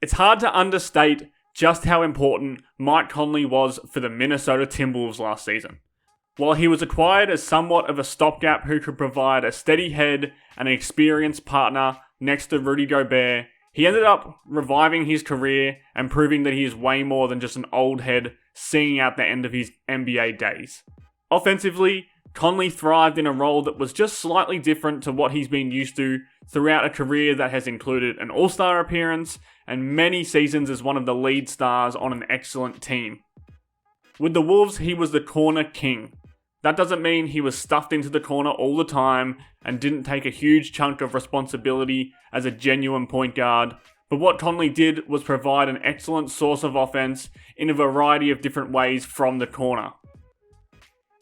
It's hard to understate just how important Mike Conley was for the Minnesota Timberwolves last season. While he was acquired as somewhat of a stopgap who could provide a steady head and an experienced partner next to Rudy Gobert, he ended up reviving his career and proving that he is way more than just an old head seeing out the end of his NBA days. Offensively, Conley thrived in a role that was just slightly different to what he's been used to throughout a career that has included an All-Star appearance and many seasons as one of the lead stars on an excellent team. With the Wolves, he was the corner king. That doesn't mean he was stuffed into the corner all the time and didn't take a huge chunk of responsibility as a genuine point guard, but what Conley did was provide an excellent source of offense in a variety of different ways from the corner.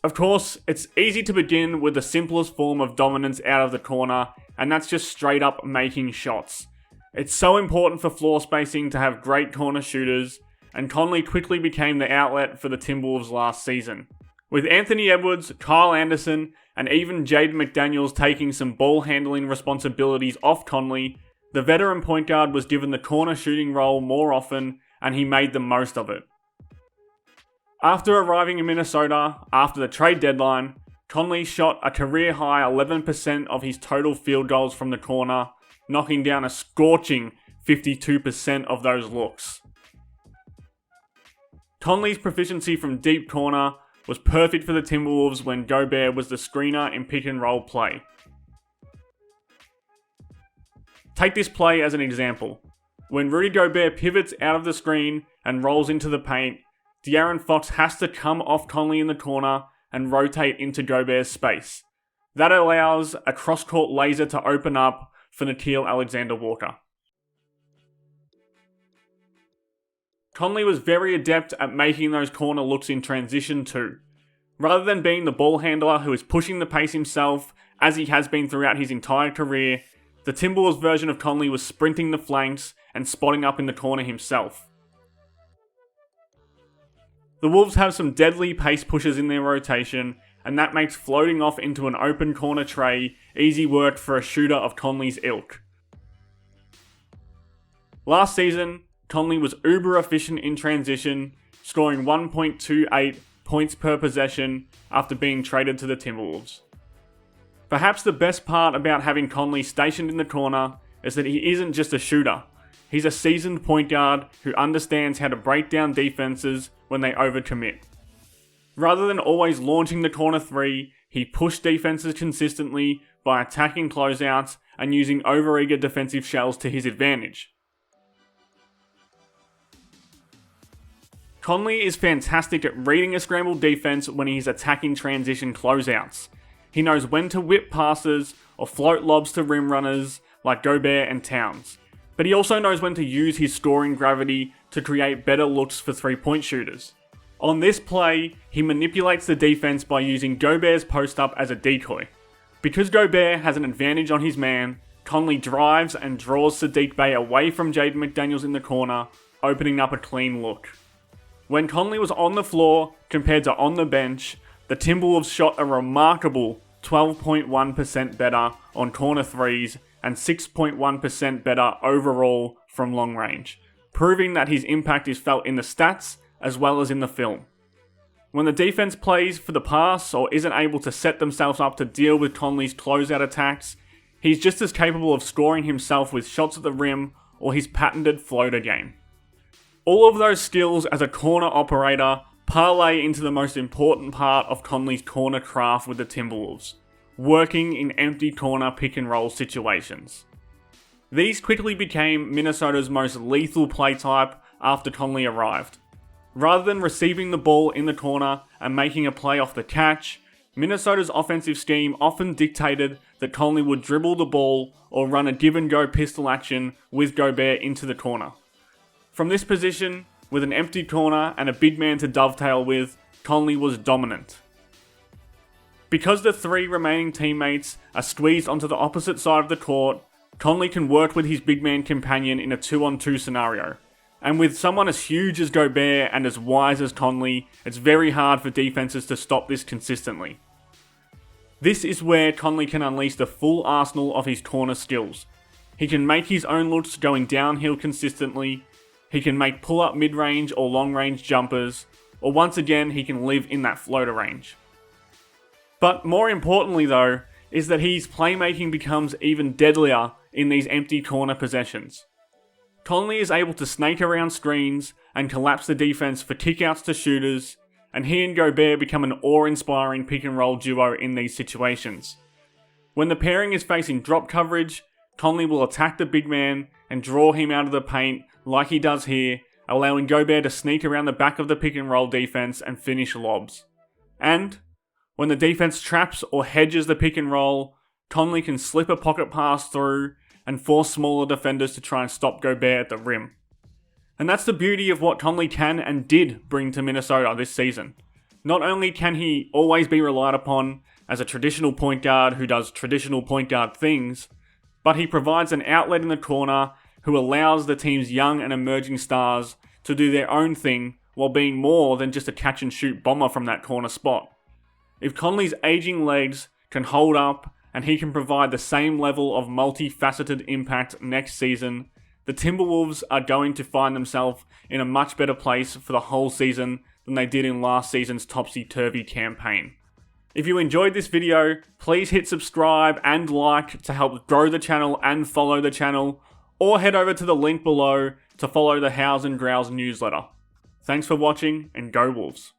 Of course, it's easy to begin with the simplest form of dominance out of the corner, and that's just straight up making shots. It's so important for floor spacing to have great corner shooters, and Conley quickly became the outlet for the Timberwolves last season. With Anthony Edwards, Kyle Anderson, and even Jaden McDaniels taking some ball handling responsibilities off Conley, the veteran point guard was given the corner shooting role more often, and he made the most of it. After arriving in Minnesota after the trade deadline, Conley shot a career-high 11% of his total field goals from the corner, knocking down a scorching 52% of those looks. Conley's proficiency from deep corner was perfect for the Timberwolves when Gobert was the screener in pick-and-roll play. Take this play as an example. When Rudy Gobert pivots out of the screen and rolls into the paint, De'Aaron Fox has to come off Conley in the corner and rotate into Gobert's space. That allows a cross-court laser to open up for Nickeil Alexander-Walker. Conley was very adept at making those corner looks in transition too. Rather than being the ball handler who is pushing the pace himself, as he has been throughout his entire career, the Timberwolves version of Conley was sprinting the flanks and spotting up in the corner himself. The Wolves have some deadly pace pushers in their rotation, and that makes floating off into an open corner tray easy work for a shooter of Conley's ilk. Last season, Conley was uber efficient in transition, scoring 1.28 points per possession after being traded to the Timberwolves. Perhaps the best part about having Conley stationed in the corner is that he isn't just a shooter. He's a seasoned point guard who understands how to break down defenses when they overcommit. Rather than always launching the corner three, he pushed defenses consistently by attacking closeouts and using overeager defensive shells to his advantage. Conley is fantastic at reading a scrambled defense when he's attacking transition closeouts. He knows when to whip passes or float lobs to rim runners like Gobert and Towns. But he also knows when to use his scoring gravity to create better looks for three-point shooters. On this play, he manipulates the defense by using Gobert's post-up as a decoy. Because Gobert has an advantage on his man, Conley drives and draws Saddiq Bey away from Jaden McDaniels in the corner, opening up a clean look. When Conley was on the floor compared to on the bench, the Timberwolves shot a remarkable 12.1% better on corner threes and 6.1% better overall from long range, proving that his impact is felt in the stats as well as in the film. When the defense plays for the pass or isn't able to set themselves up to deal with Conley's closeout attacks, he's just as capable of scoring himself with shots at the rim or his patented floater game. All of those skills as a corner operator parlay into the most important part of Conley's corner craft with the Timberwolves: working in empty corner pick and roll situations. These quickly became Minnesota's most lethal play type after Conley arrived. Rather than receiving the ball in the corner and making a play off the catch, Minnesota's offensive scheme often dictated that Conley would dribble the ball or run a give and go pistol action with Gobert into the corner. From this position, with an empty corner and a big man to dovetail with, Conley was dominant. Because the three remaining teammates are squeezed onto the opposite side of the court, Conley can work with his big man companion in a 2-on-2 scenario. And with someone as huge as Gobert and as wise as Conley, it's very hard for defenses to stop this consistently. This is where Conley can unleash the full arsenal of his corner skills. He can make his own looks going downhill consistently, he can make pull-up mid-range or long-range jumpers, or once again he can live in that floater range. But more importantly though, is that his playmaking becomes even deadlier in these empty corner possessions. Conley is able to snake around screens and collapse the defense for kickouts to shooters, and he and Gobert become an awe-inspiring pick-and-roll duo in these situations. When the pairing is facing drop coverage, Conley will attack the big man and draw him out of the paint like he does here, allowing Gobert to sneak around the back of the pick-and-roll defense and finish lobs. And when the defense traps or hedges the pick-and-roll, Conley can slip a pocket pass through and force smaller defenders to try and stop Gobert at the rim. And that's the beauty of what Conley can and did bring to Minnesota this season. Not only can he always be relied upon as a traditional point guard who does traditional point guard things, but he provides an outlet in the corner who allows the team's young and emerging stars to do their own thing while being more than just a catch and shoot bomber from that corner spot. If Conley's aging legs can hold up and he can provide the same level of multifaceted impact next season, the Timberwolves are going to find themselves in a much better place for the whole season than they did in last season's topsy-turvy campaign. If you enjoyed this video, please hit subscribe and like to help grow the channel and follow the channel, or head over to the link below to follow the Hows and Growls newsletter. Thanks for watching, and go Wolves.